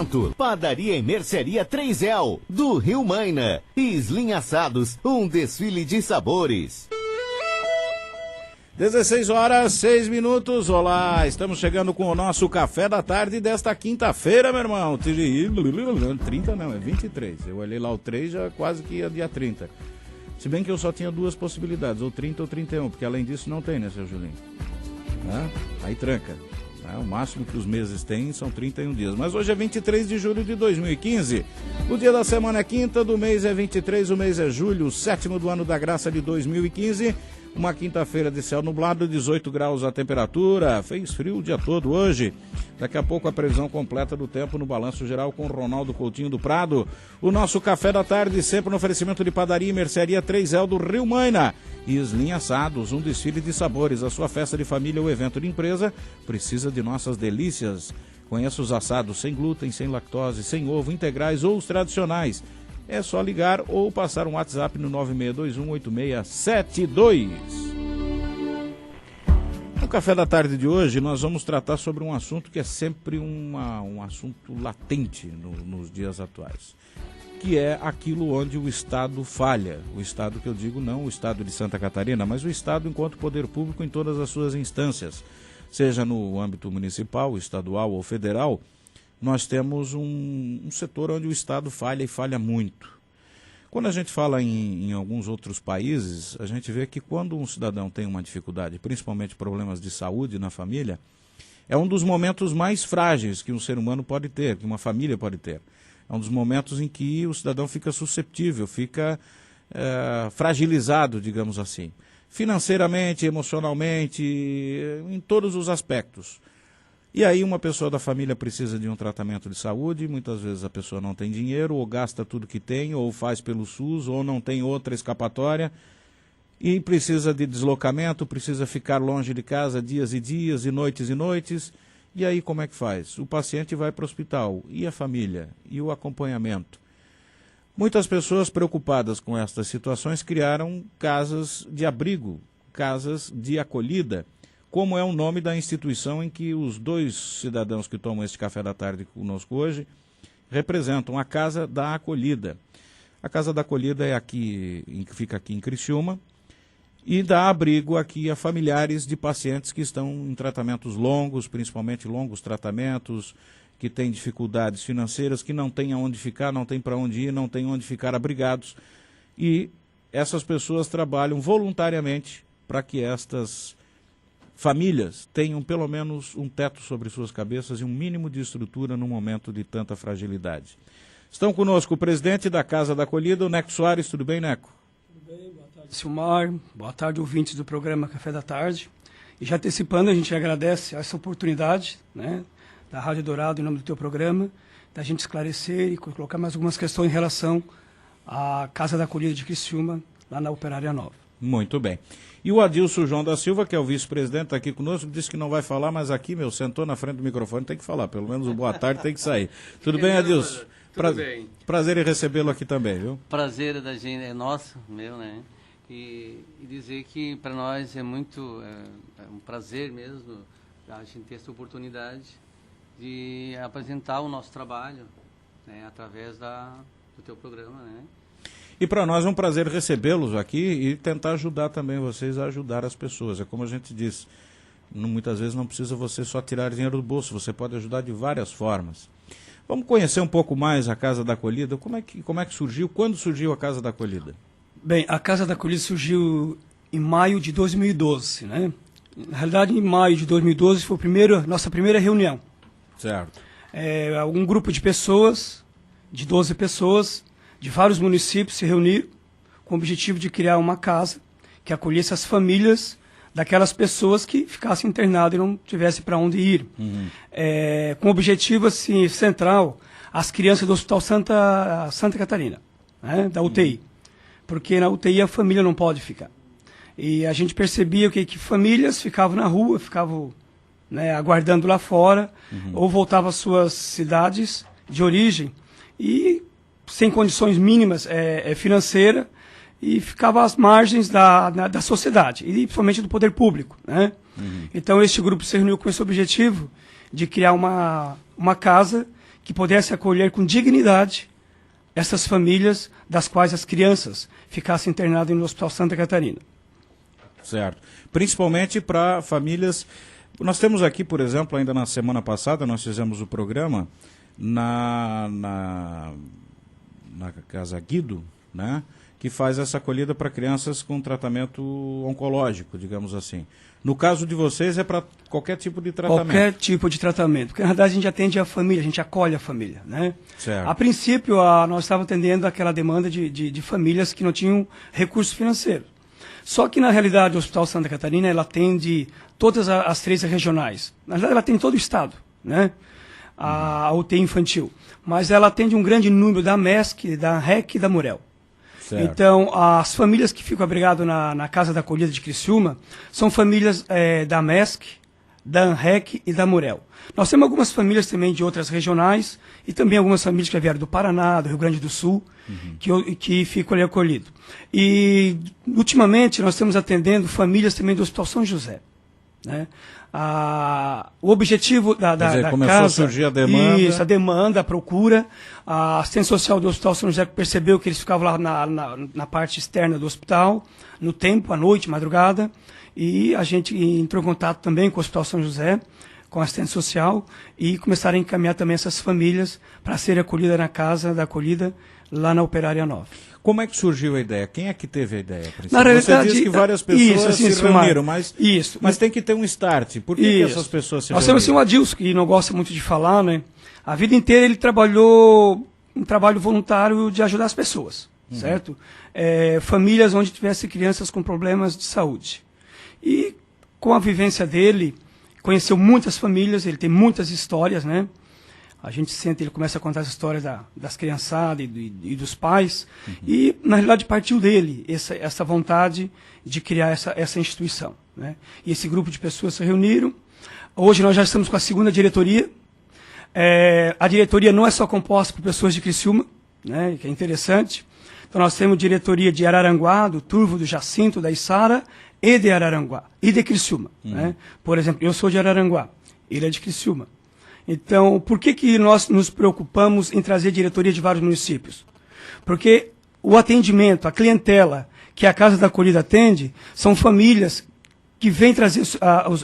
oferecimento. Padaria e Mercearia 3El, do Rio Maina. E Slim Assados, um desfile de sabores. 16h06. Olá, estamos chegando com o nosso café da tarde desta quinta-feira, meu irmão. 30 não, é 23. Eu olhei lá o 3, já quase que ia dia 30. Se bem que eu só tinha duas possibilidades, ou 30 ou 31, porque além disso não tem, né, seu Julinho? Aí tranca. O máximo que os meses têm são 31 dias. Mas hoje é 23 de julho de 2015. O dia da semana é quinta, do mês é 23, o mês é julho, o 7º do ano da graça de 2015. Uma quinta-feira de céu nublado, 18 graus a temperatura, fez frio o dia todo hoje. Daqui a pouco a previsão completa do tempo no Balanço Geral com Ronaldo Coutinho do Prado. O nosso café da tarde sempre no oferecimento de Padaria e Mercearia 3El do Rio Maina. E Slim Assados, um desfile de sabores. A sua festa de família ou evento de empresa precisa de nossas delícias. Conheça os assados sem glúten, sem lactose, sem ovo, integrais ou os tradicionais. É só ligar ou passar um WhatsApp no 96218672. No café da tarde de hoje nós vamos tratar sobre um assunto que é sempre um assunto latente nos dias atuais, que é aquilo onde o Estado falha. O Estado que eu digo não o Estado de Santa Catarina, mas o Estado enquanto poder público em todas as suas instâncias, seja no âmbito municipal, estadual ou federal. Nós temos um setor onde o Estado falha e falha muito. Quando a gente fala em alguns outros países, a gente vê que quando um cidadão tem uma dificuldade, principalmente problemas de saúde na família, é um dos momentos mais frágeis que um ser humano pode ter, que uma família pode ter. É um dos momentos em que o cidadão fica susceptível, fica fragilizado, digamos assim. Financeiramente, emocionalmente, em todos os aspectos. E aí uma pessoa da família precisa de um tratamento de saúde, muitas vezes a pessoa não tem dinheiro, ou gasta tudo que tem, ou faz pelo SUS, ou não tem outra escapatória, e precisa de deslocamento, precisa ficar longe de casa dias e dias, e noites, e aí como é que faz? O paciente vai para o hospital, e a família, e o acompanhamento. Muitas pessoas preocupadas com estas situações criaram casas de abrigo, casas de acolhida, como é o nome da instituição em que os dois cidadãos que tomam este café da tarde conosco hoje representam, a Casa da Acolhida. A Casa da Acolhida é aqui, fica aqui em Criciúma, e dá abrigo aqui a familiares de pacientes que estão em tratamentos longos, principalmente longos tratamentos, que têm dificuldades financeiras, que não têm aonde ficar, não têm para onde ir, não têm onde ficar abrigados. E essas pessoas trabalham voluntariamente para que estas famílias tenham pelo menos um teto sobre suas cabeças e um mínimo de estrutura num momento de tanta fragilidade. Estão conosco o presidente da Casa da Acolhida, o Neco Soares. Tudo bem, Neco? Tudo bem, boa tarde, Silmar. Boa tarde, ouvintes do programa Café da Tarde. E já antecipando, a gente agradece essa oportunidade, né, da Rádio Dourado, em nome do teu programa, da gente esclarecer e colocar mais algumas questões em relação à Casa da Acolhida de Criciúma, lá na Operária Nova. Muito bem. E o Adilson João da Silva, que é o vice-presidente, está aqui conosco, disse que não vai falar, mas aqui, sentou na frente do microfone, tem que falar, pelo menos o boa tarde tem que sair. Tudo bem, Adilson? Tudo bem. Prazer em recebê-lo aqui também, viu? Prazer da gente, é nosso, meu, né? E dizer que para nós é muito, um prazer mesmo a gente ter essa oportunidade de apresentar o nosso trabalho, né, através do teu programa, né? E para nós é um prazer recebê-los aqui e tentar ajudar também vocês a ajudar as pessoas. É como a gente diz, muitas vezes não precisa você só tirar dinheiro do bolso, você pode ajudar de várias formas. Vamos conhecer um pouco mais a Casa da Acolhida. Como é que surgiu? Quando surgiu a Casa da Acolhida? Bem, a Casa da Acolhida surgiu em maio de 2012, né? Na realidade, em maio de 2012 foi nossa primeira reunião. Certo. Um grupo de pessoas, de 12 pessoas, de vários municípios se reuniram com o objetivo de criar uma casa que acolhesse as famílias daquelas pessoas que ficassem internadas e não tivessem para onde ir. Uhum. Com o objetivo assim, central, as crianças do Hospital Santa Catarina, né, da UTI. Uhum. Porque na UTI a família não pode ficar. E a gente percebia que famílias ficavam na rua, ficavam, né, aguardando lá fora, ou voltavam às suas cidades de origem e sem condições mínimas financeiras, e ficava às margens da sociedade, e principalmente do poder público, né? Uhum. Então este grupo se reuniu com esse objetivo de criar uma casa que pudesse acolher com dignidade essas famílias das quais as crianças ficassem internadas no Hospital Santa Catarina. Certo. Principalmente para famílias... Nós temos aqui, por exemplo, ainda na semana passada, nós fizemos o programa na Casa Guido, né, que faz essa acolhida para crianças com tratamento oncológico, digamos assim. No caso de vocês, é para qualquer tipo de tratamento? Qualquer tipo de tratamento. Porque, na verdade, a gente atende a família, a gente acolhe a família, né? Certo. A princípio, nós estávamos atendendo aquela demanda de famílias que não tinham recurso financeiro. Só que, na realidade, o Hospital Santa Catarina, ela atende todas as 13 regionais. Na verdade, ela atende todo o estado, né? A UTI infantil. Mas ela atende um grande número da MESC, da REC e da Murel. Certo. Então, as famílias que ficam abrigadas na Casa da Acolhida de Criciúma são famílias da MESC, da ANREC e da Murel. Nós temos algumas famílias também de outras regionais e também algumas famílias que vieram do Paraná, do Rio Grande do Sul, que ficam ali acolhidos. E, ultimamente, nós estamos atendendo famílias também do Hospital São José, né? O objetivo da começou casa... a surgir a demanda. Isso, a demanda, a procura. A assistência social do Hospital São José percebeu que eles ficavam lá na parte externa do hospital, no tempo, à noite, madrugada, e a gente entrou em contato também com o Hospital São José, com a assistência social, e começaram a encaminhar também essas famílias para serem acolhidas na Casa da Acolhida, lá na Operária 9. Como é que surgiu a ideia? Quem é que teve a ideia? Na realidade, você diz que várias pessoas se reuniram, mas tem que ter um start. Por que essas pessoas se reuniram? Nós temos assim, o Adilson, que não gosta muito de falar, né? A vida inteira ele trabalhou um trabalho voluntário de ajudar as pessoas, certo? Famílias onde tivesse crianças com problemas de saúde. E com a vivência dele, conheceu muitas famílias, ele tem muitas histórias, né? A gente sente, ele começa a contar as histórias das criançadas e dos pais. E, na realidade, partiu dele essa vontade de criar essa instituição, né? E esse grupo de pessoas se reuniram. Hoje nós já estamos com a segunda diretoria. A diretoria não é só composta por pessoas de Criciúma, né, que é interessante. Então nós temos diretoria de Araranguá, do Turvo, do Jacinto, da Içara e de Araranguá, e de Criciúma, né? Por exemplo, eu sou de Araranguá, ele é de Criciúma. Então, por que nós nos preocupamos em trazer diretoria de vários municípios? Porque o atendimento, a clientela que a Casa da Acolhida atende, são famílias que vêm trazer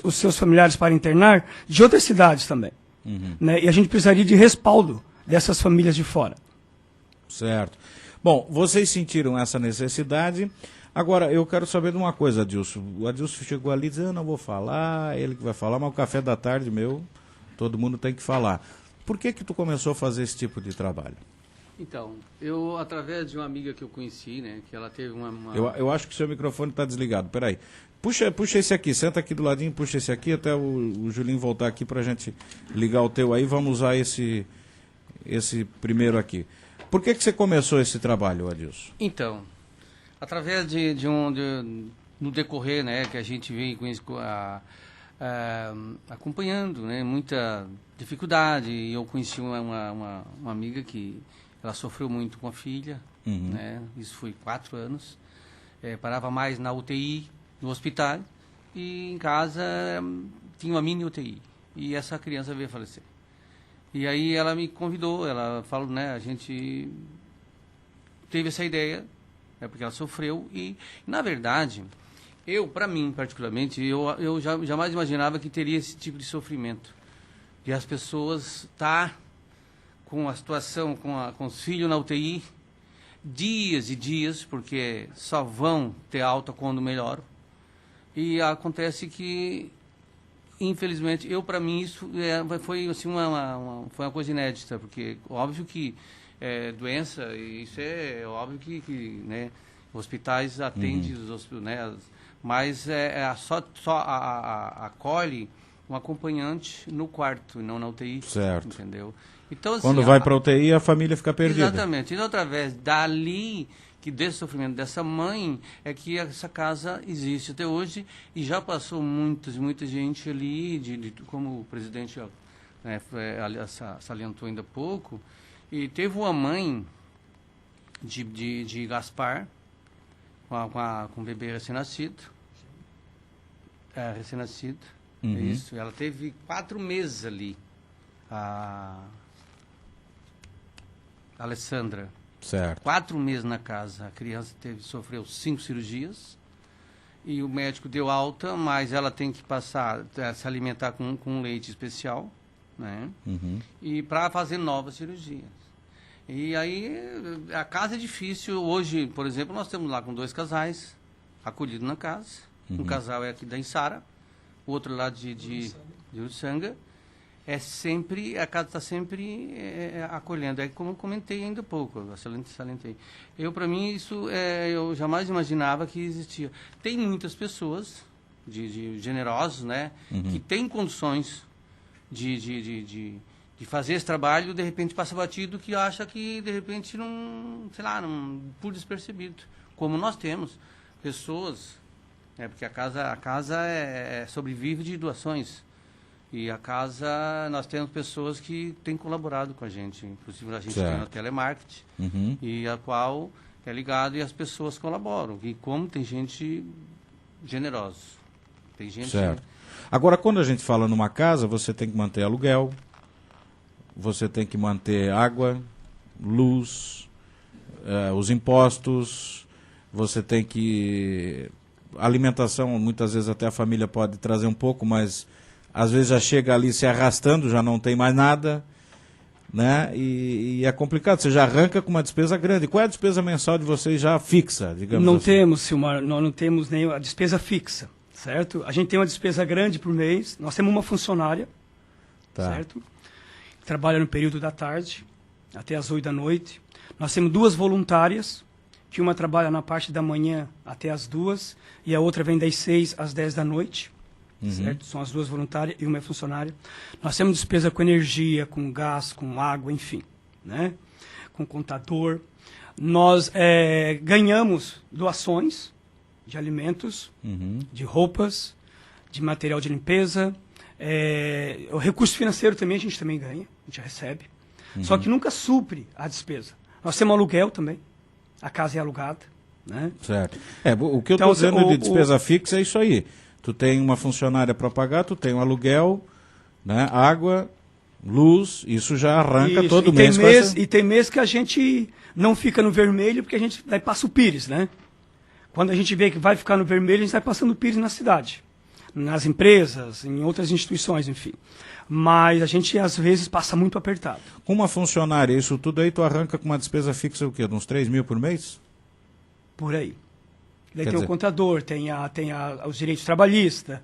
os seus familiares para internar de outras cidades também. Né? E a gente precisaria de respaldo dessas famílias de fora. Certo. Bom, vocês sentiram essa necessidade. Agora, eu quero saber de uma coisa, Adilson. O Adilson chegou ali e disse, eu não vou falar, ele que vai falar, mas o café da tarde meu... Todo mundo tem que falar. Por que tu começou a fazer esse tipo de trabalho? Então, eu, através de uma amiga que eu conheci, né, que ela teve uma... Eu acho que o seu microfone está desligado, peraí. Puxa esse aqui, senta aqui do ladinho, puxa esse aqui, até o Julinho voltar aqui para a gente ligar o teu aí. Vamos usar esse primeiro aqui. Por que você começou esse trabalho, Adilson? Então, através no decorrer, né, que a gente vem com isso, acompanhando, né, muita dificuldade. E eu conheci uma amiga que ela sofreu muito com a filha, né, isso foi 4 anos, parava mais na UTI, no hospital, e em casa tinha uma mini UTI, e essa criança veio falecer. E aí ela me convidou, ela falou, né, a gente teve essa ideia, porque ela sofreu, e na verdade... para mim, particularmente, eu jamais imaginava que teria esse tipo de sofrimento. De as pessoas estar com a situação, com os filhos na UTI, dias e dias, porque só vão ter alta quando melhoram. E acontece que, infelizmente, para mim, isso foi assim, foi uma coisa inédita, porque óbvio que doença, isso é óbvio que né, hospitais atendem, né, mas só acolhe um acompanhante no quarto, não na UTI. Certo. Entendeu? Então, assim, quando vai para a UTI, a família fica perdida. Exatamente. E através dali, desse sofrimento dessa mãe, é que essa casa existe até hoje, e já passou muita gente ali, como o presidente salientou ainda há pouco, e teve uma mãe de Gaspar, com um bebê recém-nascido. Recém-nascido. Isso. Ela teve 4 meses ali. Alessandra. Certo. 4 meses na casa. A criança sofreu 5 cirurgias e o médico deu alta, mas ela tem que se alimentar com leite especial, né? Uhum. E para fazer novas cirurgias. E aí a casa é difícil. Hoje, por exemplo, nós estamos lá com 2 casais acolhidos na casa. Um casal é aqui da Içara, o outro lá de Uruçanga. A casa está sempre acolhendo. É como eu comentei ainda há pouco, eu salentei. Para mim, isso eu jamais imaginava que existia. Tem muitas pessoas de generosos, né, que têm condições de fazer esse trabalho, de repente passa batido, que acha que de repente não, sei lá, não, por despercebido. Como nós temos pessoas, porque a casa sobrevive de doações. E a casa, nós temos pessoas que têm colaborado com a gente. Inclusive a gente tem a telemarketing, e a qual é ligado e as pessoas colaboram. E como tem gente generosa. Tem gente... Certo. Agora, quando a gente fala numa casa, você tem que manter aluguel, você tem que manter água, luz, os impostos, você tem que... Alimentação, muitas vezes até a família pode trazer um pouco, mas às vezes já chega ali se arrastando, já não tem mais nada, né? E é complicado, você já arranca com uma despesa grande. Qual é a despesa mensal de vocês já fixa, digamos não assim? Temos, Silmar, nós não temos nem a despesa fixa, certo? A gente tem uma despesa grande por mês, nós temos uma funcionária, certo? Que trabalha no período da tarde, até as 8 da noite. Nós temos 2 voluntárias, que uma trabalha na parte da manhã até as 2, e a outra vem das 6 às 10 da noite. Certo? São as 2 voluntárias e uma é funcionária. Nós temos despesa com energia, com gás, com água, enfim, né? Com contador. Nós ganhamos doações de alimentos, de roupas, de material de limpeza. O recurso financeiro também a gente também ganha, a gente recebe. Só que nunca supre a despesa. Nós temos aluguel também, a casa é alugada, né? Certo. O que eu estou dizendo de despesa fixa é isso aí. Tu tem uma funcionária para pagar, tu tem um aluguel, né, água, luz, isso já arranca isso, todo mês. E tem mês que a gente não fica no vermelho, porque a gente daí passa o pires, né? Quando a gente vê que vai ficar no vermelho, a gente vai passando o pires na cidade, nas empresas, em outras instituições, enfim. Mas a gente, às vezes, passa muito apertado. Com uma funcionária, isso tudo aí, tu arranca com uma despesa fixa o quê? Uns 3 mil por mês? Por aí. Daí tem o contador, tem os direitos trabalhistas.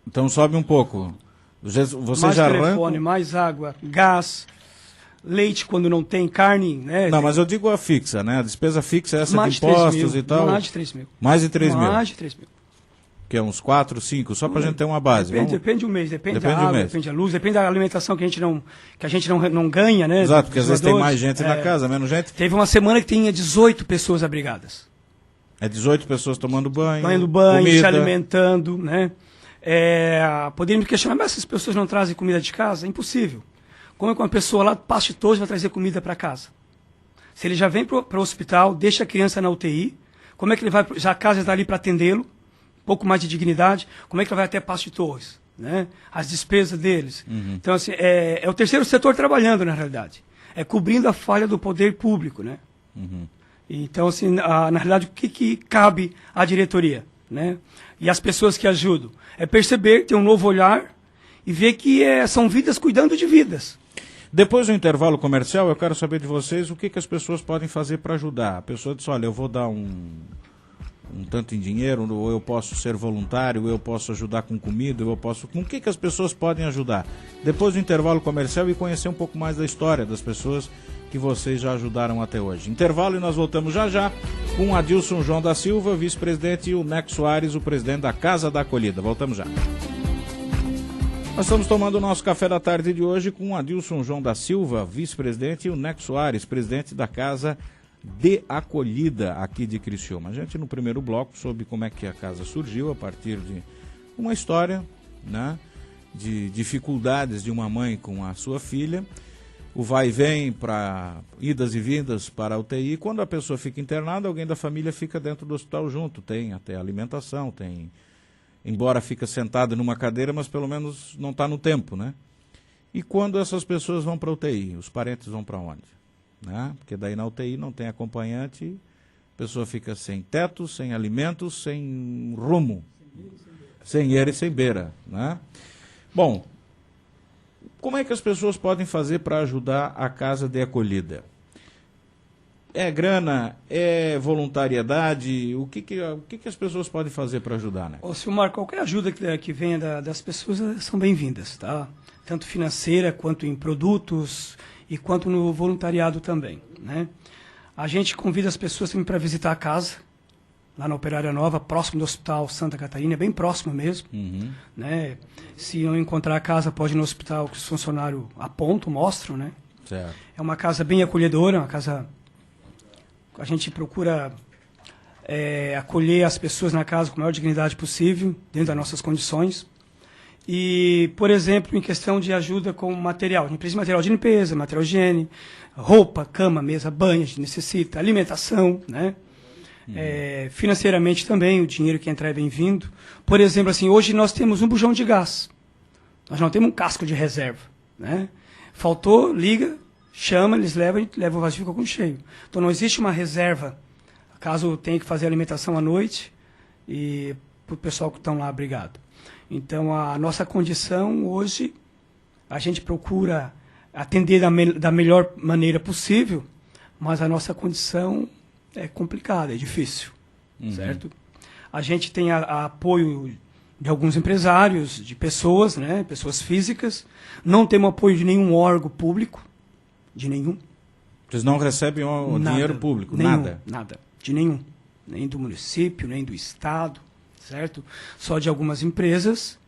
Então sobe um pouco. Você mais já telefone, arranca... mais água, gás, leite quando não tem, carne, né? Não, mas eu digo a fixa, né? A despesa fixa é essa de impostos e tal. Mais de 3 mil. Mais de 3 mil? Mais de 3 mil. Que é uns 4, 5, só para a gente ter uma base. Depende do mês, depende da água, depende da luz, depende da alimentação que a gente não ganha, né? Exato, porque às vezes tem mais gente na casa, menos gente. Teve uma semana que tinha 18 pessoas abrigadas. 18 pessoas tomando banho, comida, se alimentando, né? Poderíamos questionar, mas essas pessoas não trazem comida de casa? É impossível. Como é que uma pessoa lá do Pasto de Torres vai trazer comida para casa? Se ele já vem para o hospital, deixa a criança na UTI, como é que ele vai, já a casa está ali para atendê-lo, um pouco mais de dignidade, como é que ele vai até Pasto de Torres? Né? As despesas deles. Então, assim, é o terceiro setor trabalhando, na realidade. É cobrindo a falha do poder público, né? Então, assim, na realidade, o que cabe à diretoria, né? E às pessoas que ajudam? É perceber, ter um novo olhar e ver que são vidas cuidando de vidas. Depois do intervalo comercial, eu quero saber de vocês o que as pessoas podem fazer para ajudar. A pessoa diz, olha, eu vou dar um tanto em dinheiro, ou eu posso ser voluntário, ou eu posso ajudar com comida, ou eu posso... Com o que as pessoas podem ajudar? Depois do intervalo comercial e conhecer um pouco mais da história das pessoas que vocês já ajudaram até hoje. Intervalo e nós voltamos já com Adilson João da Silva, vice-presidente, e o Neco Soares, o presidente da Casa da Acolhida. Voltamos já. Nós estamos tomando o nosso café da tarde de hoje com o Adilson João da Silva, vice-presidente, e o Neco Soares, presidente da Casa de Acolhida aqui de Criciúma. A gente no primeiro bloco soube como é que a casa surgiu a partir de uma história, né, de dificuldades de uma mãe com a sua filha, o vai e vem para idas e vindas para a UTI. Quando a pessoa fica internada, alguém da família fica dentro do hospital junto, tem até alimentação, tem, embora fica sentado numa cadeira, mas pelo menos não está no tempo, né? E quando essas pessoas vão para a UTI, os parentes vão para onde? né? Porque daí na UTI não tem acompanhante, a pessoa fica sem teto, sem alimentos, sem rumo, sem eira e sem beira, né? Bom, como é que as pessoas podem fazer para ajudar a casa de acolhida? É grana? É voluntariedade? O que as pessoas podem fazer para ajudar, né? Ô, Silmar, qualquer ajuda que venha das pessoas são bem-vindas, tá? Tanto financeira, quanto em produtos e quanto no voluntariado também, né? A gente convida as pessoas também para visitar a casa, lá na Operária Nova, próximo do Hospital Santa Catarina, é bem próximo mesmo, né? Se não encontrar a casa, pode ir no hospital que os funcionários apontam, mostram, né? Certo. É uma casa bem acolhedora, uma casa... A gente procura acolher as pessoas na casa com a maior dignidade possível, dentro das nossas condições. E, por exemplo, em questão de ajuda com material, a gente precisa de material de limpeza, material de higiene, roupa, cama, mesa, banho, a gente necessita, alimentação, né? Financeiramente também, o dinheiro que entrar é bem-vindo. Por exemplo, assim, hoje nós temos um bujão de gás, nós não temos um casco de reserva, né? Faltou, liga, chama, eles levam, a gente leva o vazio e fica com cheio. Então não existe uma reserva, caso tenha que fazer alimentação à noite, e para o pessoal que estão lá abrigado. Então a nossa condição hoje, a gente procura atender da melhor maneira possível, mas a nossa condição é complicada, é difícil, certo? A gente tem apoio de alguns empresários, de pessoas, né, pessoas físicas, não temos apoio de nenhum órgão público, de nenhum. Vocês não recebem o dinheiro público, nenhum, nada? Nada, de nenhum. Nem do município, nem do estado, certo? Só de algumas empresas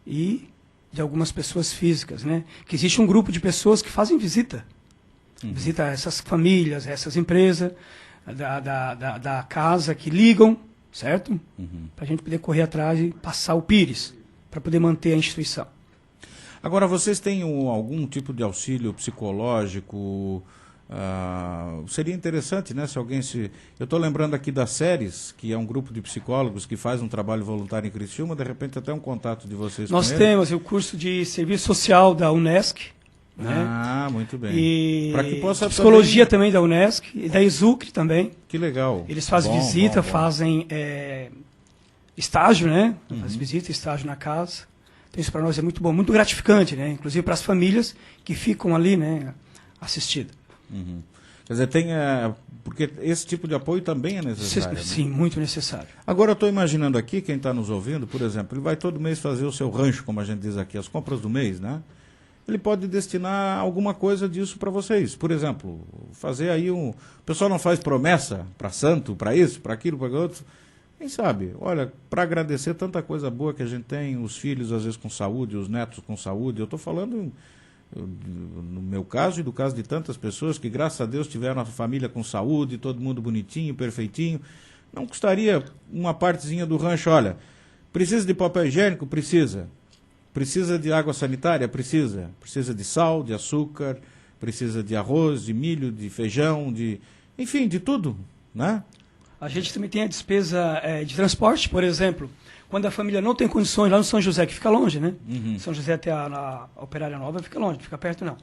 e de algumas pessoas físicas, né? Que existe um grupo de pessoas que fazem visita. Visita essas famílias, essas empresas da casa, que ligam, certo? Para a gente poder correr atrás e passar o pires, para poder manter a instituição. Agora, vocês têm algum tipo de auxílio psicológico? Seria interessante, né, se alguém se... Eu estou lembrando aqui das SERES, que é um grupo de psicólogos que faz um trabalho voluntário em Criciúma, de repente até um contato de vocês Nós com temos o curso de serviço social da Unesc, né? Muito bem. E Para que possa psicologia também da Unesc, e da Exucre também. Que legal. Eles fazem visita, fazem estágio, né? Fazem visita, estágio na casa. Então isso para nós é muito bom, muito gratificante, né? Inclusive para as famílias que ficam ali, né, assistidas. Quer dizer, porque esse tipo de apoio também é necessário. Sim, né? muito necessário. Agora eu estou imaginando aqui, quem está nos ouvindo, por exemplo, ele vai todo mês fazer o seu rancho, como a gente diz aqui, as compras do mês, né? Ele pode destinar alguma coisa disso para vocês. Por exemplo, fazer aí o pessoal não faz promessa para santo, para isso, para aquilo, para outro. Quem sabe? Olha, para agradecer tanta coisa boa que a gente tem, os filhos às vezes com saúde, os netos com saúde. Eu estou falando no meu caso e do caso de tantas pessoas que, graças a Deus, tiveram a família com saúde, todo mundo bonitinho, perfeitinho. Não custaria uma partezinha do rancho, olha, precisa de papel higiênico? Precisa. Precisa de água sanitária? Precisa. Precisa de sal, de açúcar, precisa de arroz, de milho, de feijão, enfim, de tudo, né? A gente também tem a despesa de transporte, por exemplo. Quando a família não tem condições, lá no São José, que fica longe, né? São José até a Operária Nova fica longe, não fica perto não.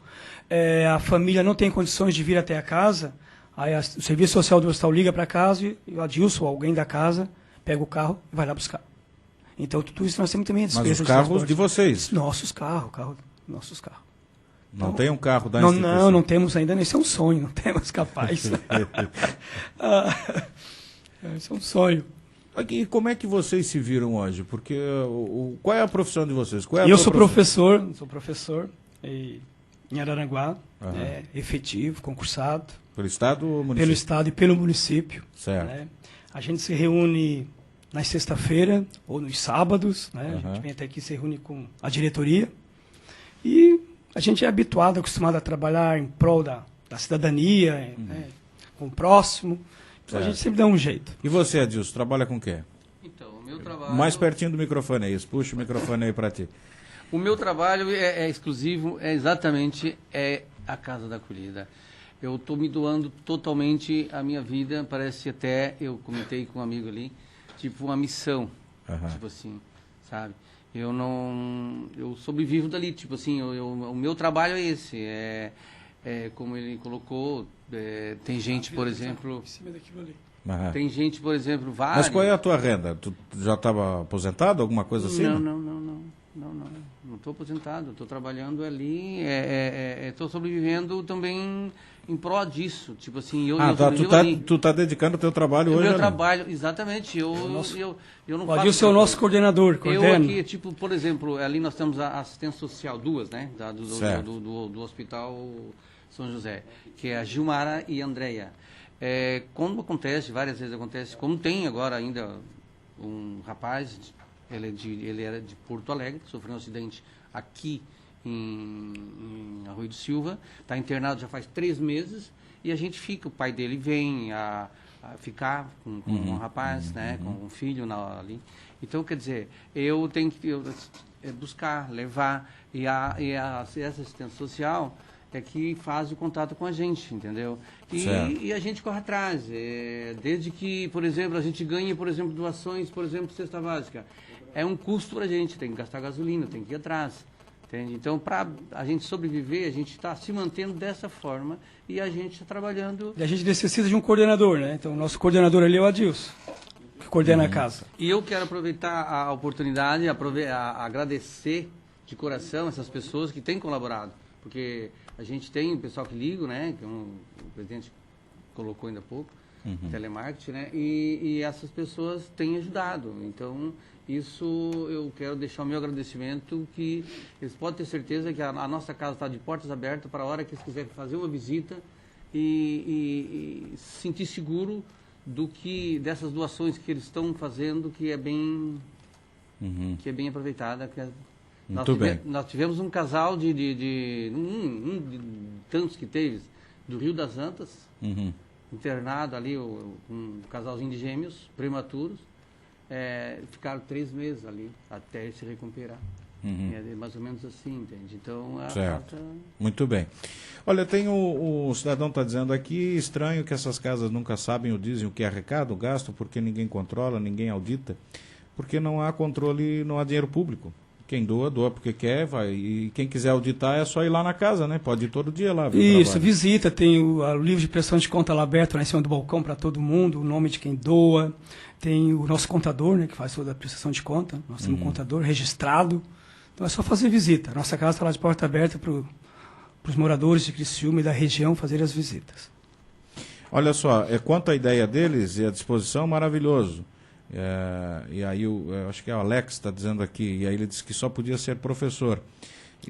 A família não tem condições de vir até a casa, aí o Serviço Social do Hospital liga para casa e o Adilson, alguém da casa, pega o carro e vai lá buscar. Então, tudo isso nós temos também a despesa. Mas os carros de vocês? Nossos carros. Não Então, tem um carro da instituição? Não temos ainda, isso é um sonho, não temos capaz. Isso é um sonho. E como é que vocês se viram hoje? Porque qual é a profissão de vocês? Eu sou professor em Araranguá, efetivo, concursado. Pelo Estado ou município? Pelo Estado e pelo município. Certo. Né? A gente se reúne na sexta-feira ou nos sábados, né? A gente vem até aqui se reúne com a diretoria e a gente é habituado, acostumado a trabalhar em prol da cidadania, né? Com o próximo. Então a gente sempre dá um jeito. E você, Adilson, trabalha com o quê? Então, o meu trabalho... Mais pertinho do microfone aí, puxa o microfone aí para ti. O meu trabalho é exclusivo, exatamente a Casa da Acolhida. Eu estou me doando totalmente a minha vida, parece até, eu comentei com um amigo ali, tipo uma missão, tipo assim, sabe? Eu sobrevivo dali, tipo assim, o meu trabalho é esse, como ele colocou, tem gente, por exemplo... Em cima daquilo ali. Tem gente, por exemplo, vários... Mas qual é a tua renda? Tu já estava aposentado, alguma coisa assim? Não estou aposentado, estou trabalhando ali, estou sobrevivendo também em prol disso. Tipo assim, tu tá dedicando o teu trabalho hoje? Meu trabalho, exatamente. Eu não o Adilson é o nosso coordenador, Eu aqui, tipo, por exemplo, ali nós temos a assistência social, duas, né? Do Hospital São José, que é a Gilmara e a Andréia. Quando acontece, várias vezes acontece, como tem agora ainda um rapaz, ele era de Porto Alegre, sofreu um acidente aqui em Arroio do Silva, está internado já faz 3 meses, e a gente fica, o pai dele vem a ficar com um rapaz, né, com um filho ali. Então, quer dizer, eu tenho que buscar, levar, essa assistência social é que faz o contato com a gente, entendeu? E a gente corre atrás, desde que, por exemplo, a gente ganha, por exemplo, doações, por exemplo, cesta básica. É um custo para a gente, tem que gastar gasolina, tem que ir atrás, entende? Então, para a gente sobreviver, a gente está se mantendo dessa forma e a gente está trabalhando... E a gente necessita de um coordenador, né? Então, o nosso coordenador ali é o Adilson, que coordena a casa. E eu quero aproveitar a oportunidade, agradecer de coração essas pessoas que têm colaborado, porque a gente tem o pessoal que liga, né? Que o presidente colocou ainda há pouco, telemarketing, né? E essas pessoas têm ajudado. Então, isso eu quero deixar o meu agradecimento, que eles podem ter certeza que a nossa casa está de portas abertas para a hora que eles quiserem fazer uma visita e se sentir seguro dessas doações que eles estão fazendo, que é bem aproveitada. Nós tivemos um casal de tantos que teve, do Rio das Antas, internado ali, um casalzinho de gêmeos prematuros, ficaram 3 meses ali, até se recuperar. É mais ou menos assim, entende? Então, certo. Muito bem. Olha, tem o cidadão está dizendo aqui, estranho que essas casas nunca sabem ou dizem o que é arrecado, gasto, porque ninguém controla, ninguém audita, porque não há controle, não há dinheiro público. Quem doa, doa porque quer, vai. E quem quiser auditar é só ir lá na casa, né? Pode ir todo dia lá. Isso, visita, tem o livro de prestação de conta lá aberto lá em cima do balcão para todo mundo, o nome de quem doa. Tem o nosso contador, né, que faz toda a prestação de conta. Nós temos um contador registrado. Então é só fazer visita. A nossa casa está lá de porta aberta para os moradores de Criciúma e da região fazer as visitas. Olha só, quanto à ideia deles e à disposição, maravilhoso. E aí eu acho que é o Alex está dizendo aqui, e aí ele disse que só podia ser professor.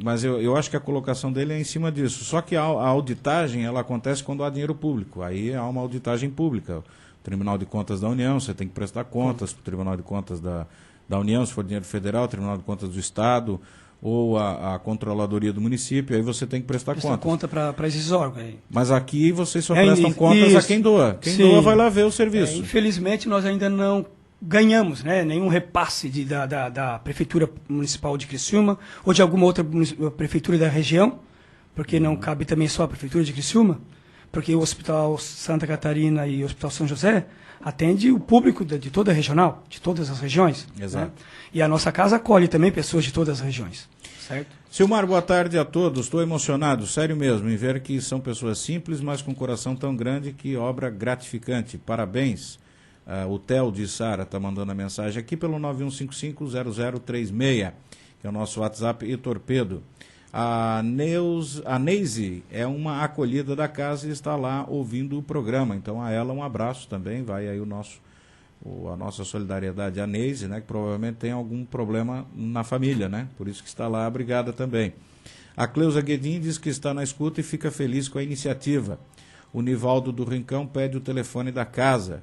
Mas eu acho que a colocação dele é em cima disso. Só que a auditagem ela acontece quando há dinheiro público. Aí há uma auditagem pública. O Tribunal de Contas da União, você tem que prestar contas para o Tribunal de Contas da União, se for dinheiro federal, o Tribunal de Contas do Estado, ou a Controladoria do município, aí você tem que prestar conta para esses órgãos. Aí. Mas aqui vocês só prestam contas a quem doa. Quem doa vai lá ver o serviço. Infelizmente, nós ainda não ganhamos, né, nenhum repasse da Prefeitura Municipal de Criciúma ou de alguma outra prefeitura da região, porque não cabe também só a Prefeitura de Criciúma, porque o Hospital Santa Catarina e o Hospital São José atende o público de toda a regional, de todas as regiões. Exato. Né? E a nossa casa acolhe também pessoas de todas as regiões. Certo? Silmar, boa tarde a todos. Estou emocionado, sério mesmo, em ver que são pessoas simples, mas com coração tão grande, que obra gratificante. Parabéns. O Theo de Sara está mandando a mensagem aqui pelo 91550036, que é o nosso WhatsApp e Torpedo. A Neise é uma acolhida da casa e está lá ouvindo o programa. Então a ela um abraço também, vai aí a nossa solidariedade à Neise, né, que provavelmente tem algum problema na família, né? Por isso que está lá abrigada também. A Cleusa Guedin diz que está na escuta e fica feliz com a iniciativa. O Nivaldo do Rincão pede o telefone da casa.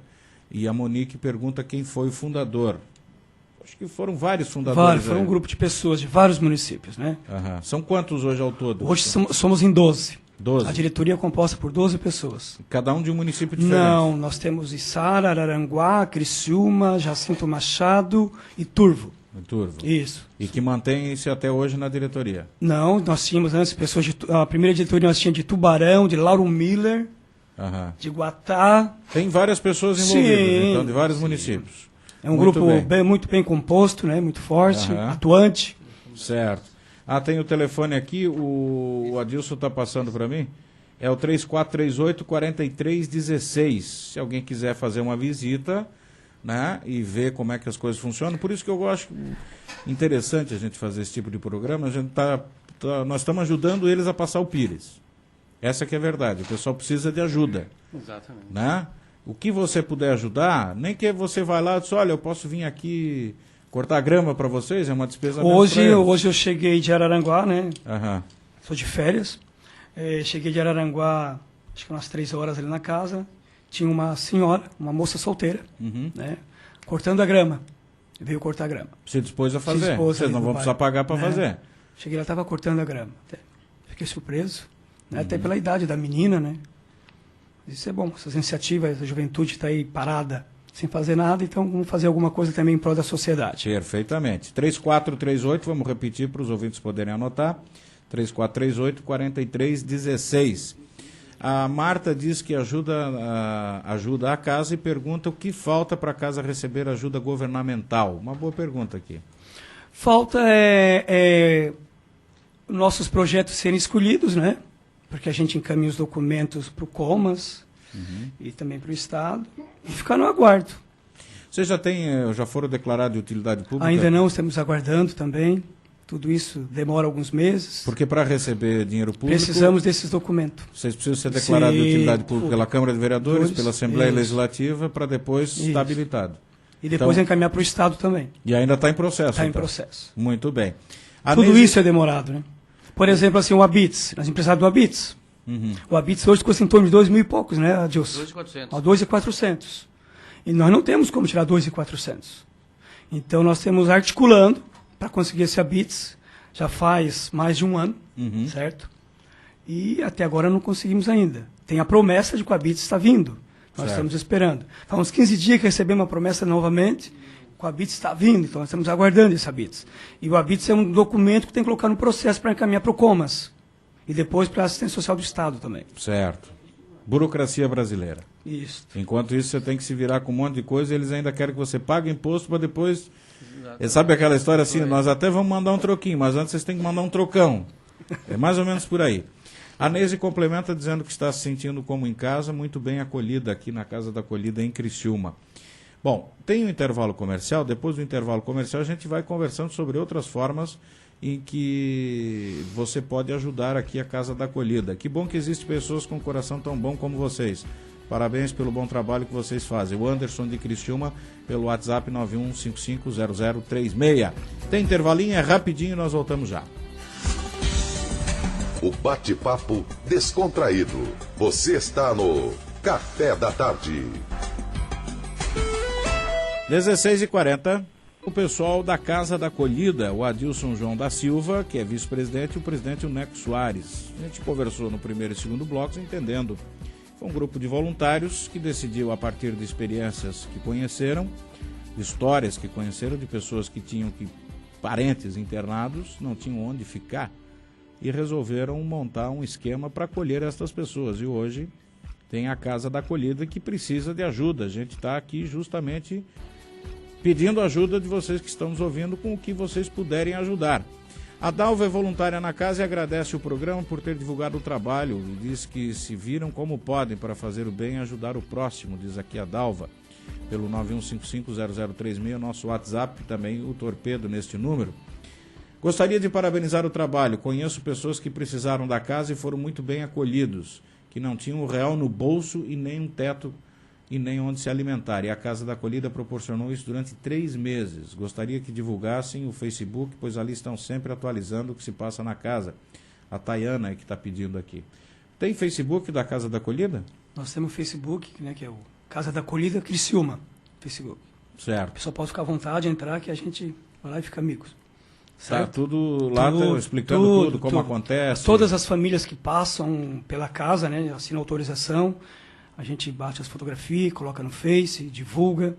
E a Monique pergunta quem foi o fundador. Acho que foram vários fundadores. Foram um grupo de pessoas de vários municípios, né? São quantos hoje ao todo? Hoje somos em 12. 12. A diretoria é composta por 12 pessoas. Cada um de um município diferente? Não, nós temos Içara, Araranguá, Criciúma, Jacinto Machado e Turvo. Turvo. Isso. E que mantém-se até hoje na diretoria? Não, nós tínhamos antes pessoas a primeira diretoria nós tínhamos de Tubarão, de Lauro Miller, de Guatá. Tem várias pessoas envolvidas, então, de vários municípios. É um grupo muito bem composto, né? Muito forte, atuante. Certo. Tem o telefone aqui, o Adilson está passando para mim. É o 3438-4316. Se alguém quiser fazer uma visita, né, e ver como é que as coisas funcionam. Por isso que eu acho interessante a gente fazer esse tipo de programa. A gente nós estamos ajudando eles a passar o Pires. Essa que é a verdade. O pessoal precisa de ajuda. Exatamente. Né? O que você puder ajudar, nem que você vai lá e diz, olha, eu posso vir aqui cortar grama para vocês, é uma despesa Hoje eu cheguei de Araranguá, né? Aham. Sou de férias. Cheguei de Araranguá, acho que umas 3 horas ali na casa. Tinha uma senhora, uma moça solteira, né? Cortando a grama. Veio cortar a grama. Se dispôs a fazer. Vocês não vão precisar pagar para fazer. Cheguei lá, estava cortando a grama. Fiquei surpreso, né? Até pela idade da menina, né? Isso é bom, essas iniciativas, a juventude está aí parada, sem fazer nada, então vamos fazer alguma coisa também em prol da sociedade. Perfeitamente. 3438, vamos repetir para os ouvintes poderem anotar. 3438-4316. A Marta diz que ajuda a casa e pergunta o que falta para a casa receber ajuda governamental. Uma boa pergunta aqui. Falta nossos projetos serem escolhidos, né? Porque a gente encaminha os documentos para o Comas e também para o Estado e ficar no aguardo. Vocês já foram declarados de utilidade pública? Ainda não, estamos aguardando também. Tudo isso demora alguns meses. Porque para receber dinheiro público... Precisamos desses documentos. Vocês precisam ser declarados de utilidade pública pela Câmara de Vereadores, pela Assembleia Legislativa, para depois estar habilitado. E depois encaminhar para o Estado também. E ainda está em processo. Está em processo. Muito bem. Tudo isso é demorado, né? Por exemplo, assim, o Habits, nós empresários do Habits. O Habits hoje custa em torno de 2.000 e poucos, né, Adilson? 2.400. 2.400. E nós não temos como tirar 2.400. Então nós temos articulando para conseguir esse Habits. Já faz mais de um ano, certo? E até agora não conseguimos ainda. Tem a promessa de que o Habits está vindo. Nós estamos esperando. Faz uns 15 dias que recebemos a promessa novamente. O Habits está vindo, então nós estamos aguardando esse Habits. E o Habits é um documento que tem que colocar no processo para encaminhar para o Comas. E depois para a assistência social do Estado também. Certo. Burocracia brasileira. Isso. Enquanto isso, você tem que se virar com um monte de coisa e eles ainda querem que você pague imposto para depois... Sabe aquela história assim, nós até vamos mandar um troquinho, mas antes vocês têm que mandar um trocão. É mais ou menos por aí. A Neise complementa dizendo que está se sentindo como em casa, muito bem acolhida aqui na Casa da Acolhida em Criciúma. Bom, tem um intervalo comercial. Depois do intervalo comercial a gente vai conversando sobre outras formas em que você pode ajudar aqui a Casa da Acolhida. Que bom que existem pessoas com coração tão bom como vocês. Parabéns pelo bom trabalho que vocês fazem. O Anderson de Criciúma pelo WhatsApp 91550036. Tem intervalinho, é rapidinho, nós voltamos já. O bate-papo descontraído. Você está no Café da Tarde. 16h40, o pessoal da Casa da Acolhida, o Adilson João da Silva, que é vice-presidente, e o presidente o Neco Soares. A gente conversou no primeiro e segundo blocos, entendendo. Foi um grupo de voluntários que decidiu, a partir de experiências que conheceram, histórias que conheceram de pessoas que tinham parentes internados, não tinham onde ficar, e resolveram montar um esquema para acolher essas pessoas. E hoje tem a Casa da Acolhida que precisa de ajuda. A gente está aqui justamente pedindo ajuda de vocês que estão nos ouvindo com o que vocês puderem ajudar. A Dalva é voluntária na casa e agradece o programa por ter divulgado o trabalho e diz que se viram como podem para fazer o bem e ajudar o próximo, diz aqui a Dalva, pelo 91550036, nosso WhatsApp, também o torpedo neste número. Gostaria de parabenizar o trabalho. Conheço pessoas que precisaram da casa e foram muito bem acolhidos, que não tinham um real no bolso e nem um teto e nem onde se alimentar. E a Casa da Acolhida proporcionou isso durante 3 meses. Gostaria que divulgassem o Facebook, pois ali estão sempre atualizando o que se passa na casa. A Tayana é que está pedindo aqui. Tem Facebook da Casa da Acolhida? Nós temos o Facebook, né, que é o Casa da Acolhida Criciúma. Facebook. Certo. O pessoal pode ficar à vontade, entrar, que a gente vai lá e fica amigos. Tá Certo? tudo lá, explicando tudo, como acontece. Todas as famílias que passam pela casa, né, assinam autorização, a gente bate as fotografias, coloca no Face, divulga,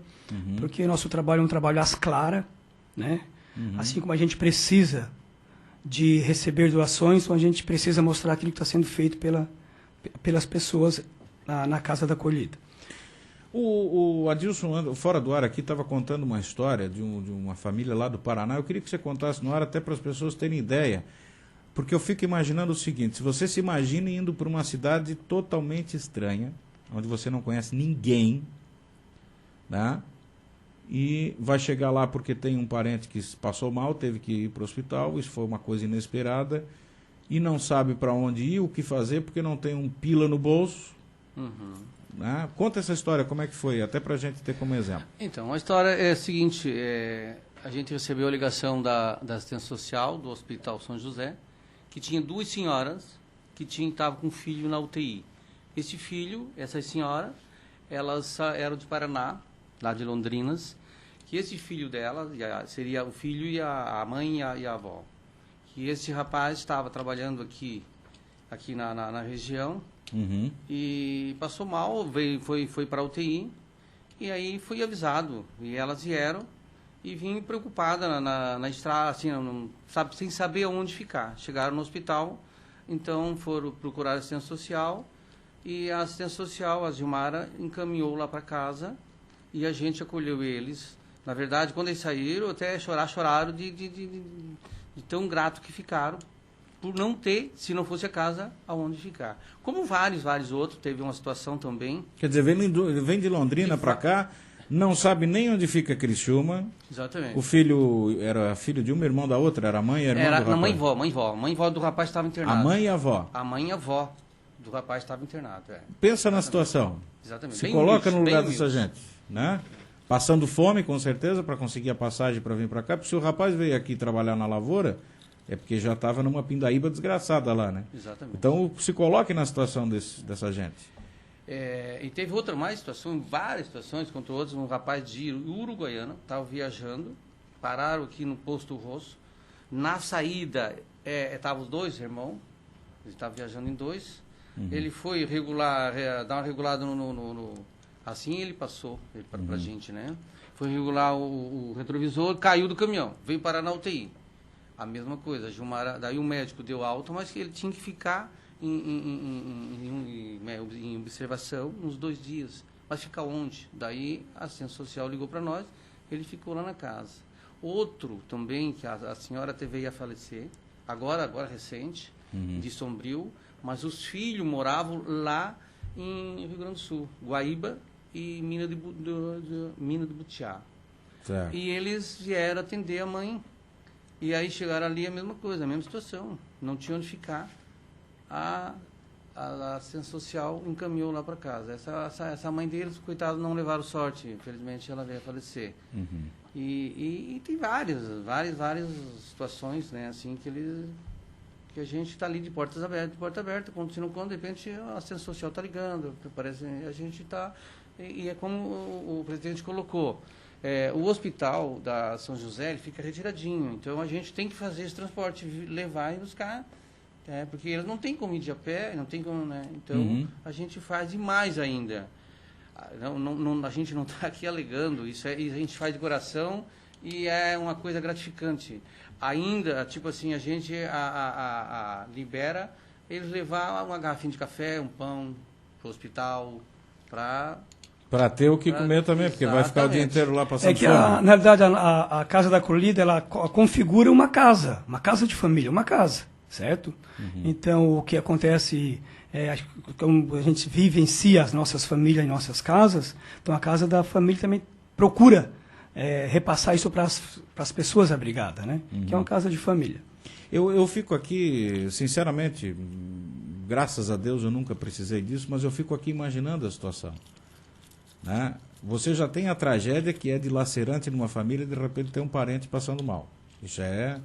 porque nosso trabalho é um trabalho às claras, né? Assim como a gente precisa de receber doações, então a gente precisa mostrar aquilo que está sendo feito pelas pessoas na Casa da Acolhida. O Adilson, fora do ar aqui, estava contando uma história de uma família lá do Paraná. Eu queria que você contasse no ar até para as pessoas terem ideia. Porque eu fico imaginando o seguinte, se você se imagina indo para uma cidade totalmente estranha, onde você não conhece ninguém, né? E vai chegar lá porque tem um parente que passou mal, teve que ir para o hospital, isso foi uma coisa inesperada, e não sabe para onde ir, o que fazer, porque não tem um pila no bolso. Né? Conta essa história, como é que foi, até para a gente ter como exemplo. Então, a história é a seguinte, a gente recebeu a ligação da assistência social do Hospital São José, que tinha 2 senhoras que estavam com um filho na UTI. Esse filho, essas senhoras, elas eram de Paraná, lá de Londrinas, que esse filho dela seria o filho e a mãe e a avó. Que esse rapaz estava trabalhando aqui na região e passou mal, foi para a UTI e aí foi avisado. E elas vieram e vim preocupada na estrada, assim, sem saber onde ficar. Chegaram no hospital, então foram procurar assistência social e a assistência social, a Gilmara, encaminhou lá para casa e a gente acolheu eles. Na verdade, quando eles saíram, até choraram de tão grato que ficaram por não ter, se não fosse a casa, aonde ficar. Como vários outros, teve uma situação também. Quer dizer, vem de Londrina para cá, não sabe nem onde fica Criciúma. Exatamente. O filho era filho de uma, irmão da outra, era a mãe e a irmã do rapaz? Era mãe e vó do rapaz estava internado. A mãe e a avó? A mãe e a avó do rapaz estava internado, Pensa na situação. Exatamente. Se Bem coloca humilde, no lugar bem dessa humilde. gente, né? Passando fome, com certeza, para conseguir a passagem para vir para cá. Porque se o rapaz veio aqui trabalhar na lavoura, é porque já estava numa pindaíba desgraçada lá, né? Exatamente. Então, se coloque na situação dessa gente. E teve mais situações, várias situações, contra outros. Um rapaz de Uruguaiana estava viajando, pararam aqui no posto Rosso. Na saída, estavam os 2 irmãos, ele estava viajando em 2. Ele foi dar uma regulada assim ele passou para a gente, né? Foi regular o retrovisor, caiu do caminhão, veio parar na UTI. A mesma coisa, Gilmara, daí o médico deu alta, mas ele tinha que ficar em observação uns 2 dias. Mas ficar onde? Daí a assistência social ligou para nós, ele ficou lá na casa. Outro também, que a senhora veio a falecer, agora recente, de Sombrio, mas os filhos moravam lá em Rio Grande do Sul, Guaíba e Mina do Butiá. Certo. E eles vieram atender a mãe. E aí chegaram ali a mesma coisa, a mesma situação. Não tinha onde ficar. A assistência social encaminhou lá para casa. Essa mãe deles, coitado, não levaram sorte. Infelizmente, ela veio a falecer. E tem várias situações, né, assim, que a gente está ali de porta aberta, quando de repente a assistência social está ligando, parece, a gente está... E é como o presidente colocou, o hospital da São José ele fica retiradinho, então a gente tem que fazer esse transporte, levar e buscar, porque eles não têm como ir de a pé, não tem como, né? Então a gente faz e mais ainda. A gente não está aqui alegando, isso a gente faz de coração e é uma coisa gratificante. Ainda, tipo assim, a gente libera eles levar uma garrafinha de café, um pão para o hospital, para ter o que comer também, porque vai ficar o dia inteiro lá passando fome. Na realidade, a Casa da Acolhida, ela configura uma casa de família, uma casa, certo? Então, o que acontece, como a gente vivencia as nossas famílias em nossas casas, então a Casa da Família também procura repassar isso para as pessoas abrigadas, né? Que é uma casa de família. Eu fico aqui, sinceramente, graças a Deus eu nunca precisei disso, mas eu fico aqui imaginando a situação. Né? Você já tem a tragédia que é dilacerante numa família e de repente tem um parente passando mal. Isso é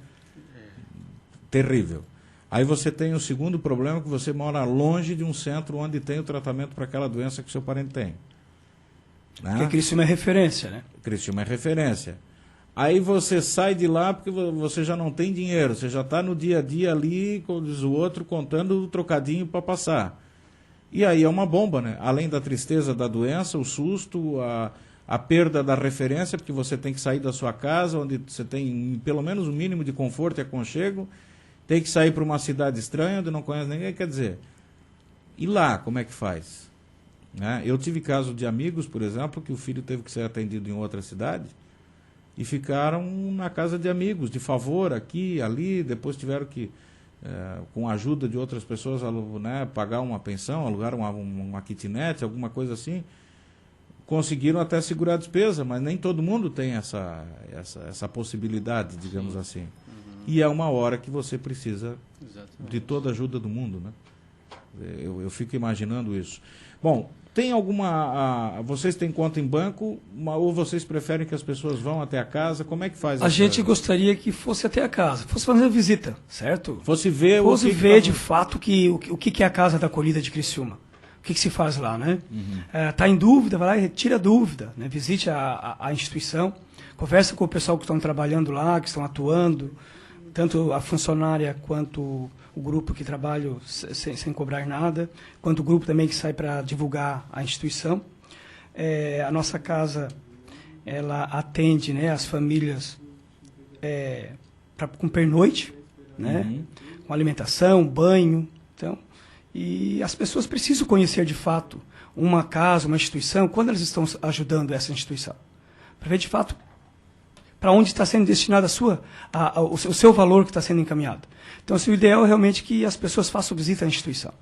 terrível. Aí você tem o segundo problema, que você mora longe de um centro onde tem o tratamento para aquela doença que seu parente tem. Né? Porque Criciúma é referência, né? Criciúma é referência. Aí você sai de lá porque você já não tem dinheiro, você já está no dia a dia ali, como diz o outro, contando o trocadinho para passar. E aí é uma bomba, né? Além da tristeza da doença, o susto, a perda da referência, porque você tem que sair da sua casa, onde você tem pelo menos um mínimo de conforto e aconchego, tem que sair para uma cidade estranha, onde não conhece ninguém, quer dizer, e lá, como é que faz? Né? Eu tive caso de amigos, por exemplo, que o filho teve que ser atendido em outra cidade, e ficaram na casa de amigos, de favor, aqui, ali, depois tiveram que com a ajuda de outras pessoas, né, pagar uma pensão, alugar uma kitnet, alguma coisa assim, conseguiram até segurar a despesa, mas nem todo mundo tem essa possibilidade, digamos assim. E é uma hora que você precisa de toda a ajuda do mundo, né? Eu fico imaginando isso. Bom, tem alguma... vocês têm conta em banco, ou vocês preferem que as pessoas vão até a casa? Como é que faz? A gente gostaria que fosse até a casa, fosse fazer a visita, certo? Fosse ver de fato o que é a Casa da Acolhida de Criciúma. O que se faz lá, né? Tá em dúvida, vai lá e retira a dúvida, né? Visite a instituição, conversa com o pessoal que estão trabalhando lá, que estão atuando, tanto a funcionária quanto o grupo que trabalha sem cobrar nada, quanto o grupo também que sai para divulgar a instituição. A nossa casa, ela atende, né, as famílias com pernoite, né, com alimentação, banho. Então, e as pessoas precisam conhecer de fato uma casa, uma instituição, quando elas estão ajudando essa instituição, para ver de fato para onde está sendo destinado o seu valor que está sendo encaminhado. Então, assim, o ideal é realmente que as pessoas façam visita à instituição.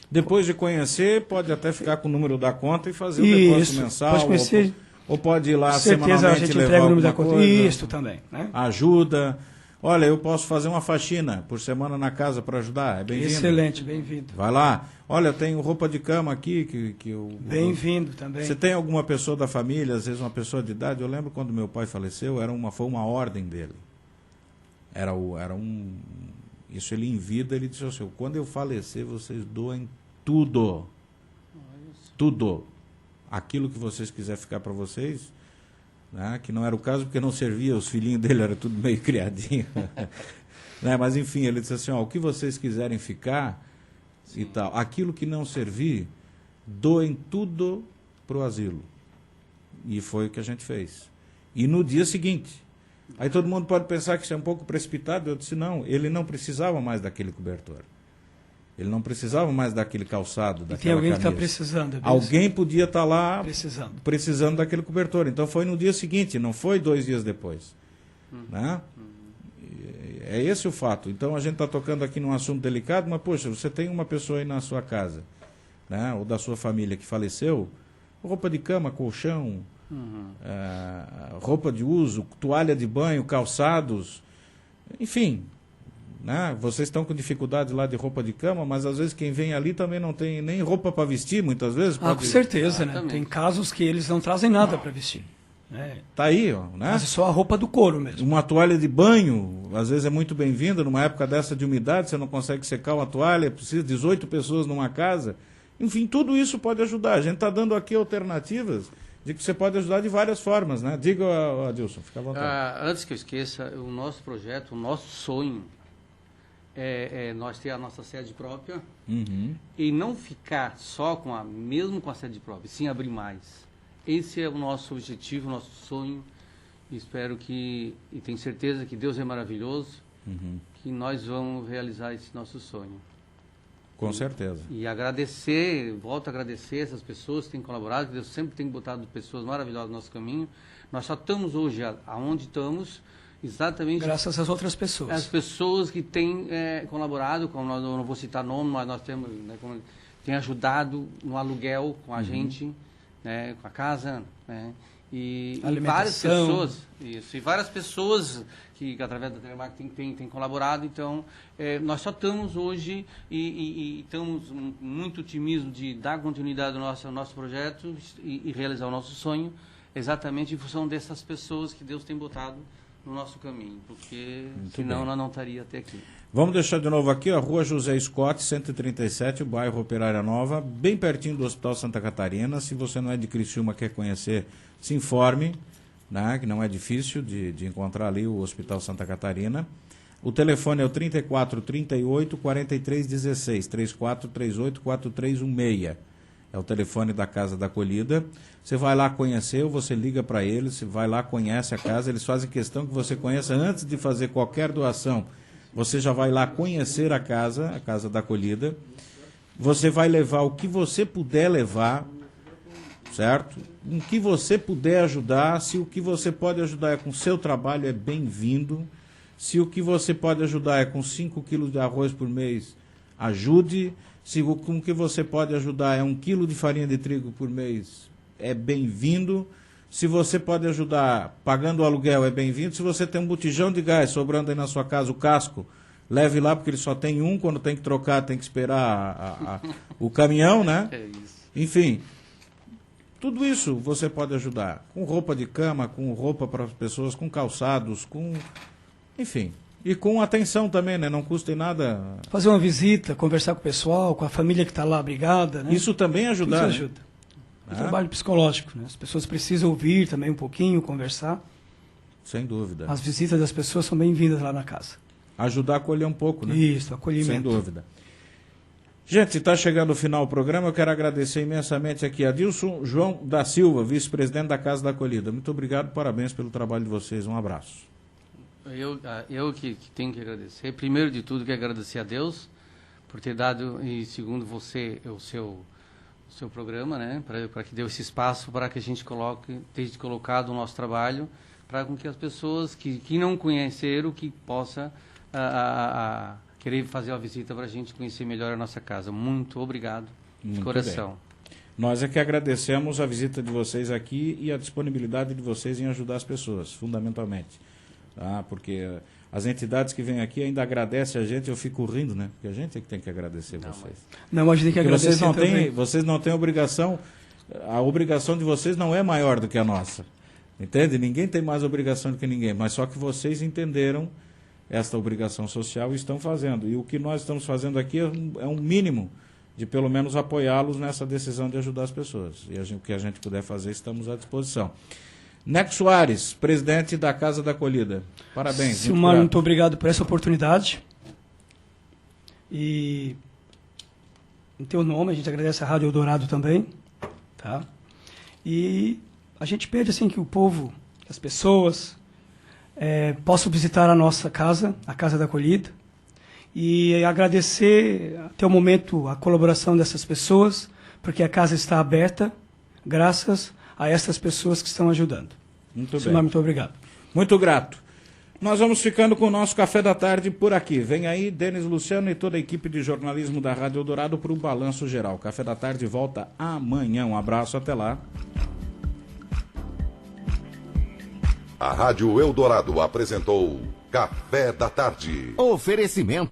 Depois de conhecer, pode até ficar com o número da conta e fazer o depósito mensal. Pode conhecer. Ou pode ir lá com certeza semanalmente a gente levar entrega o número da alguma conta. coisa. Isso também. Né? Ajuda. Olha, eu posso fazer uma faxina por semana na casa para ajudar. É bem-vindo. Excelente, bem-vindo. Vai lá. Olha, eu tenho roupa de cama aqui que eu... Bem-vindo também. Você tem alguma pessoa da família, às vezes uma pessoa de idade? Eu lembro quando meu pai faleceu, foi uma ordem dele. Isso ele em vida, ele disse assim: quando eu falecer, vocês doem tudo. Tudo. Aquilo que vocês quiserem ficar para vocês, né, que não era o caso porque não servia, os filhinhos dele eram tudo meio criadinho. Né, mas enfim, ele disse assim: o que vocês quiserem ficar e tal, aquilo que não servir, doem tudo para o asilo. E foi o que a gente fez. E no dia seguinte, aí todo mundo pode pensar que isso é um pouco precipitado. Eu disse: não, ele não precisava mais daquele cobertor. Ele não precisava mais daquele calçado, daquela tem alguém camisa. que está precisando. Alguém podia estar lá precisando daquele cobertor. Então foi no dia seguinte, não foi 2 dias depois. Né? É esse o fato. Então a gente está tocando aqui num assunto delicado, mas poxa, você tem uma pessoa aí na sua casa, né, ou da sua família que faleceu, roupa de cama, colchão, roupa de uso, toalha de banho, calçados, enfim, né? Vocês estão com dificuldade lá de roupa de cama, mas às vezes quem vem ali também não tem nem roupa para vestir, muitas vezes. Com certeza, né? Tem casos que eles não trazem nada para vestir. Tá aí, ó, né? Mas é só a roupa do couro mesmo. Uma toalha de banho, às vezes é muito bem-vinda, numa época dessa de umidade, você não consegue secar uma toalha, precisa de 18 pessoas numa casa. Enfim, tudo isso pode ajudar. A gente está dando aqui alternativas de que você pode ajudar de várias formas, né? Diga, Adilson, fica à vontade. Antes que eu esqueça, o nosso projeto, o nosso sonho é nós ter a nossa sede própria e não ficar só mesmo com a sede própria, sim abrir mais. Esse é o nosso objetivo, o nosso sonho. Espero e tenho certeza que Deus é maravilhoso, que nós vamos realizar esse nosso sonho. Com certeza. E volto a agradecer essas pessoas que têm colaborado, que Deus sempre tem botado pessoas maravilhosas no nosso caminho. Nós só estamos hoje aonde estamos, exatamente graças às outras pessoas. As pessoas que têm colaborado, como eu não vou citar nome, mas nós temos, né, têm ajudado no aluguel com a gente, né, com a casa, né, e várias pessoas, e várias pessoas que através da telemarketing têm colaborado. Então, nós só estamos hoje e estamos muito otimismo de dar continuidade ao nosso projeto e realizar o nosso sonho, exatamente em função dessas pessoas que Deus tem botado no nosso caminho, porque senão nós não estaria até aqui. Vamos deixar de novo aqui a Rua José Scott, 137, o bairro Operária Nova, bem pertinho do Hospital Santa Catarina. Se você não é de Criciúma, quer conhecer, se informe, né, que não é difícil de encontrar ali o Hospital Santa Catarina. O telefone é o 34 38 43 16, 34 38 4316. É o telefone da Casa da Acolhida. Você vai lá conhecer, ou você liga para eles, você vai lá, conhece a casa, eles fazem questão que você conheça antes de fazer qualquer doação. Você já vai lá conhecer a Casa da Acolhida. Você vai levar o que você puder levar, certo? O que você puder ajudar, se o que você pode ajudar é com o seu trabalho, é bem-vindo. Se o que você pode ajudar é com 5 quilos de arroz por mês, ajude. Se com o que você pode ajudar é 1 quilo de farinha de trigo por mês, é bem-vindo. Se você pode ajudar pagando o aluguel, é bem-vindo. Se você tem um botijão de gás sobrando aí na sua casa, o casco, leve lá, porque ele só tem um. Quando tem que trocar, tem que esperar o caminhão, né? É isso. Enfim, tudo isso você pode ajudar. Com roupa de cama, com roupa para as pessoas, com calçados, com... Enfim... E com atenção também, né? Não custa em nada. Fazer uma visita, conversar com o pessoal, com a família que está lá abrigada, né? Isso também ajuda. Isso ajuda. É trabalho psicológico, né? As pessoas precisam ouvir também um pouquinho, conversar. Sem dúvida. As visitas das pessoas são bem-vindas lá na casa. Ajudar a acolher um pouco, né? Isso, acolhimento. Sem dúvida. Gente, está chegando o final do programa. Eu quero agradecer imensamente aqui a Adilson João da Silva, vice-presidente da Casa da Acolhida. Muito obrigado, parabéns pelo trabalho de vocês. Um abraço. Eu que tenho que agradecer. Primeiro de tudo, quero agradecer a Deus por ter dado, e segundo você, o seu programa, né? Para que deu esse espaço para que a gente tenha colocado o nosso trabalho, para que as pessoas que não conheceram, que possa querer fazer uma visita para a gente conhecer melhor a nossa casa. Muito obrigado, de coração. Bem. Nós é que agradecemos a visita de vocês aqui e a disponibilidade de vocês em ajudar as pessoas, fundamentalmente. Porque as entidades que vêm aqui ainda agradecem a gente, eu fico rindo, né? Porque a gente é que tem que agradecer vocês. Não, a gente tem que agradecer vocês não têm obrigação, a obrigação de vocês não é maior do que a nossa. Entende? Ninguém tem mais obrigação do que ninguém, mas só que vocês entenderam esta obrigação social e estão fazendo. E o que nós estamos fazendo aqui é um mínimo de pelo menos apoiá-los nessa decisão de ajudar as pessoas. E o que a gente puder fazer, estamos à disposição. Neco Soares, presidente da Casa da Acolhida. Parabéns. Silmar, muito obrigado por essa oportunidade. E em teu nome, a gente agradece a Rádio Eldorado também. Tá? E a gente pede assim, que o povo, as pessoas, possam visitar a nossa casa, a Casa da Acolhida. E agradecer até o momento a colaboração dessas pessoas, porque a casa está aberta, graças a essas pessoas que estão ajudando. Muito Silmar, bem. muito obrigado. Muito grato. Nós vamos ficando com o nosso Café da Tarde por aqui. Vem aí Denis Luciano e toda a equipe de jornalismo da Rádio Eldorado para o Balanço Geral. Café da Tarde volta amanhã. Um abraço, até lá. A Rádio Eldorado apresentou Café da Tarde. Oferecimento.